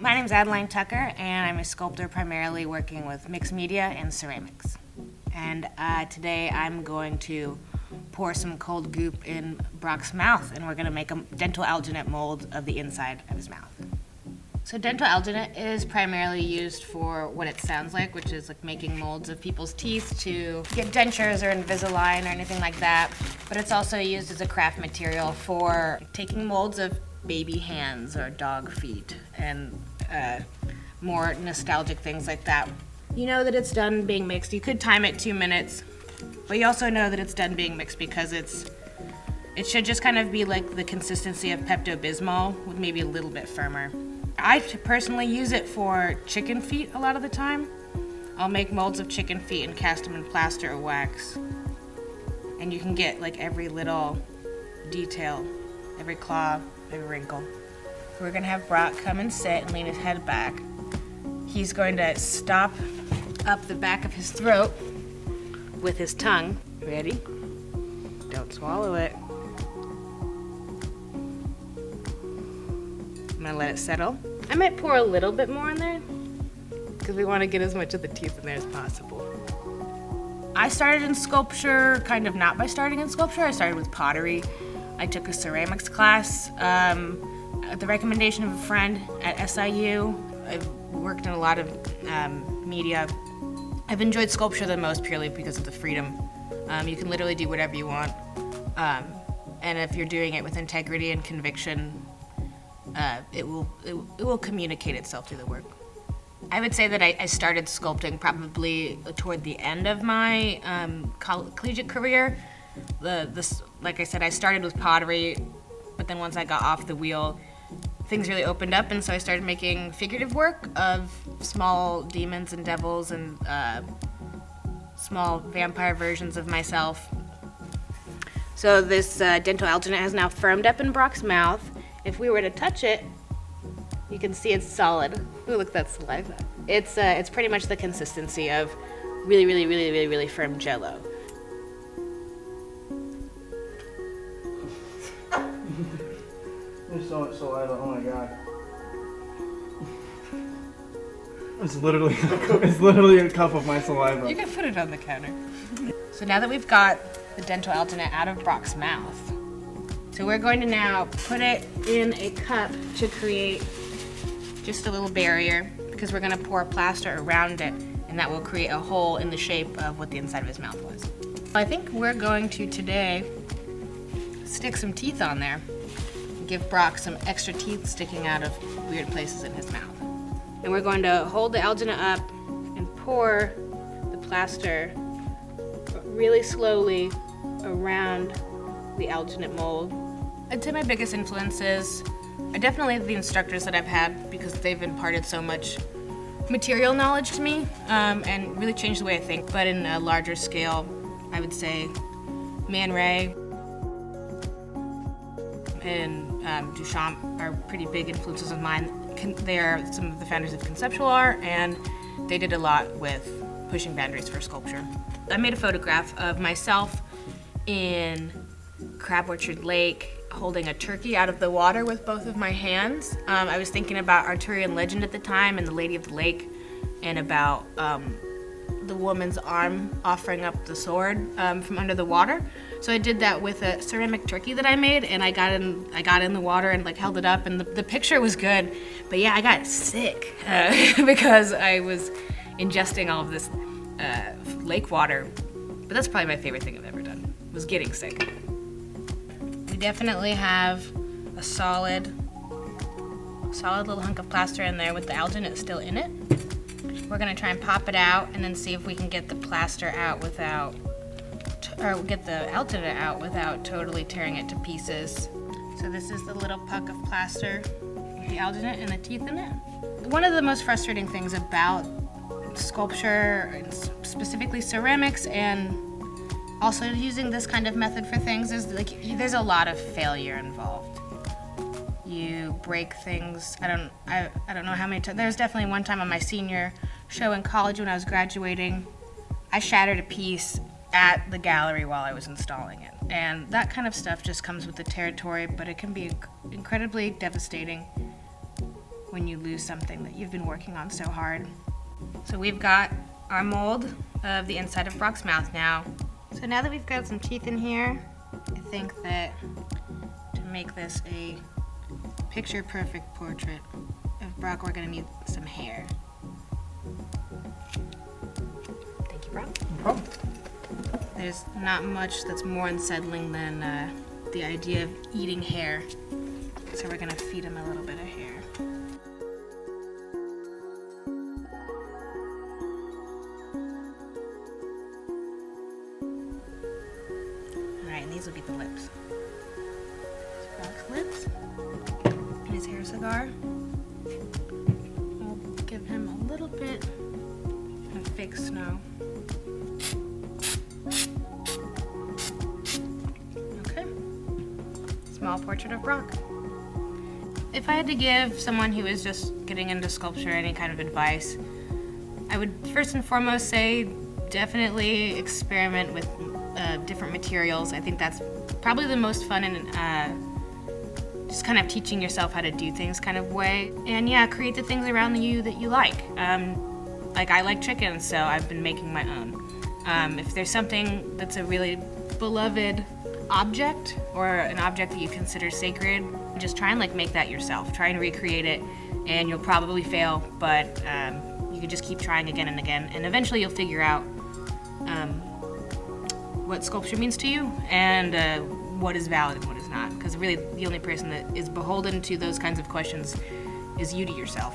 My name's Adaline Tucker, and I'm a sculptor primarily working with mixed media and ceramics. And today I'm going to pour some cold goop in Brock's mouth, and we're going to make a dental alginate mold of the inside of his mouth. So dental alginate is primarily used for what it sounds like, which is like making molds of people's teeth to get dentures or Invisalign or anything like that. But it's also used as a craft material for taking molds of baby hands or dog feet and more nostalgic things like that. You know that it's done being mixed. You could time it 2 minutes, but you also know that it's done being mixed because it should just kind of be like the consistency of Pepto-Bismol with maybe a little bit firmer. I personally use it for chicken feet a lot of the time. I'll make molds of chicken feet and cast them in plaster or wax. And you can get like every little detail, every claw, every wrinkle. We're gonna have Brock come and sit and lean his head back. He's going to stop up the back of his throat with his tongue. Ready? Don't swallow it. I'm gonna let it settle. I might pour a little bit more in there because we want to get as much of the teeth in there as possible. I started in sculpture, kind of not by starting in sculpture. I started with pottery. I took a ceramics class at the recommendation of a friend at SIU. I've worked in a lot of media. I've enjoyed sculpture the most purely because of the freedom. You can literally do whatever you want. And if you're doing it with integrity and conviction, it will communicate itself through the work. I would say that I started sculpting probably toward the end of my collegiate career. Like I said, I started with pottery, but then once I got off the wheel, things really opened up, and so I started making figurative work of small demons and devils and small vampire versions of myself. So this dental alginate has now firmed up in Brock's mouth. If we were to touch it, you can see it's solid. Ooh, look, that's saliva. It's pretty much the consistency of really, really, really, really, really firm Jell-O. There's so much saliva. Oh my god. It's literally a cup of my saliva. You can put it on the counter. So now that we've got the dental alginate out of Brock's mouth, so we're going to now put it in a cup to create just a little barrier, because we're going to pour plaster around it, and that will create a hole in the shape of what the inside of his mouth was. I think we're going to today stick some teeth on there and give Brock some extra teeth sticking out of weird places in his mouth. And we're going to hold the alginate up and pour the plaster really slowly around the alginate mold. I'd say my biggest influences are definitely the instructors that I've had, because they've imparted so much material knowledge to me and really changed the way I think. But in a larger scale, I would say Man Ray and Duchamp are pretty big influences of mine. They are some of the founders of conceptual art, and they did a lot with pushing boundaries for sculpture. I made a photograph of myself in Crab Orchard Lake holding a turkey out of the water with both of my hands. I was thinking about Arthurian legend at the time and the Lady of the Lake, and about the woman's arm offering up the sword from under the water. So I did that with a ceramic turkey that I made, and I got in the water and like held it up, and the picture was good. But yeah, I got sick because I was ingesting all of this lake water. But that's probably my favorite thing I've ever done, was getting sick. We definitely have a solid little hunk of plaster in there with the alginate still in it. We're gonna try and pop it out and then see if we can get the plaster out without, or get the alginate out without totally tearing it to pieces. So this is the little puck of plaster with the alginate and the teeth in it. One of the most frustrating things about sculpture, and specifically ceramics, and also using this kind of method for things, is like there's a lot of failure involved. You break things. I don't know how many times. There was definitely one time on my senior show in college when I was graduating, I shattered a piece at the gallery while I was installing it. And that kind of stuff just comes with the territory, but it can be incredibly devastating when you lose something that you've been working on so hard. So we've got our mold of the inside of Brock's mouth now. So now that we've got some teeth in here, I think that to make this a picture-perfect portrait of Brock, we're gonna need some hair. Thank you, Brock. No problem. There's not much that's more unsettling than the idea of eating hair. So we're gonna feed him a little bit of hair. Alright, and these will be the lips. Brock's lips. And his hair cigar. We'll give him a little bit of fake snow. Okay. Small portrait of Brock. If I had to give someone who is just getting into sculpture any kind of advice, I would first and foremost say definitely experiment with different materials. I think that's probably the most fun and just kind of teaching yourself how to do things kind of way. And yeah, create the things around you that you like. Like I like chicken, so I've been making my own. If there's something that's a really beloved object or an object that you consider sacred, just try and like make that yourself. Try and recreate it, and you'll probably fail, but you can just keep trying again and again, and eventually you'll figure out what sculpture means to you and what is valid and what is not. Because really, the only person that is beholden to those kinds of questions is you to yourself.